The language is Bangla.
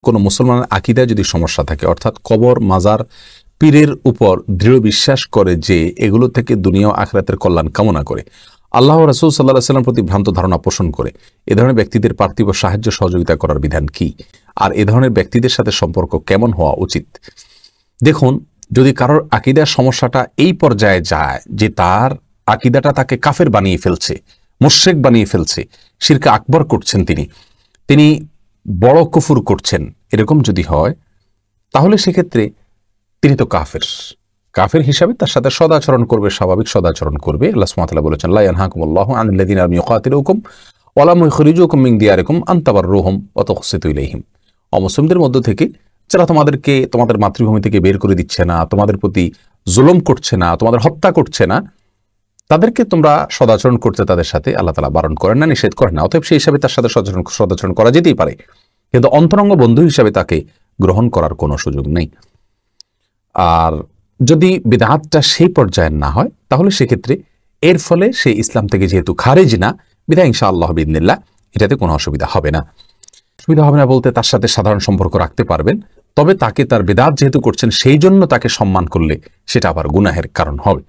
কোনো মুসলমানের আকীদায় যদি সমস্যা থাকে, অর্থাৎ কবর, মাজার, পীরের উপর দৃঢ় বিশ্বাস করে যে এগুলো থেকে দুনিয়া ও আখিরাতের কল্যাণ কামনা করে, আল্লাহ রাসূল সাল্লাল্লাহু আলাইহি ওয়াসাল্লাম প্রতি ভ্রান্ত ধারণা পোষণ করে, এ ধরনের ব্যক্তিদের পার্থিব সাহায্য সহযোগিতা করার বিধান কি, আর এ ধরনের ব্যক্তিদের সাথে সম্পর্ক কেমন হওয়া উচিত? দেখুন, যদি কারোর আকীদার সমস্যাটা এই পর্যায়ে যায় যে তার আকীদাটা তাকে কাফের বানিয়ে ফেলছে, মুশরিক বানিয়ে ফেলছে, শিরকে আকবর করছেন, তিনি বড় কুফর করছেন, এরকম যদি হয় তাহলে সেক্ষেত্রে তিনি তো কাফের হিসাবে তার সাথে সদাচরণ করবে, স্বাভাবিক সদাচরণ করবে। আল্লাহ সুবহানাহু ওয়া তাআলা বলেছেন, লা ইয়ানহাকুমুল্লাহু আনিল্লাযিনা লাম ইউকাতিলুকুম ওয়া লাম ইখরিজুকুম মিন দিয়ারিকুম আন তাবাররুহুম ওয়া তুকসিতু ইলাইহিম। অমুসলিমদের মধ্য থেকে যারা তোমাদের মাতৃভূমি থেকে বের করে দিচ্ছে না, তোমাদের প্রতি জুলুম করছে না, তোমাদের হত্যা করছে না, তাদেরকে তোমরা সদাচরণ করতে তাদের সাথে আল্লাহ তাআলা বারণ করেন না, নিষেধ করেন না। অতএব সেই হিসাবে তার সাথে সদাচরণ করা যেতেই পারে, কিন্তু অন্তরঙ্গ বন্ধু হিসাবে তাকে গ্রহণ করার কোনো সুযোগ নেই। আর যদি বিদআতটা সেই পর্যায়ের না হয় তাহলে সেক্ষেত্রে এর ফলে সে ইসলাম থেকে যেহেতু খারিজ না, বিধায় ইনশাআল্লাহ বিইذনিল্লাহ এটাতে কোনো অসুবিধা হবে না। বলতে তার সাথে সাধারণ সম্পর্ক রাখতে পারবেন, তবে তাকে তার বিদআত যেহেতু করছেন সেই জন্য তাকে সম্মান করলে সেটা আবার গুনাহের কারণ হবে।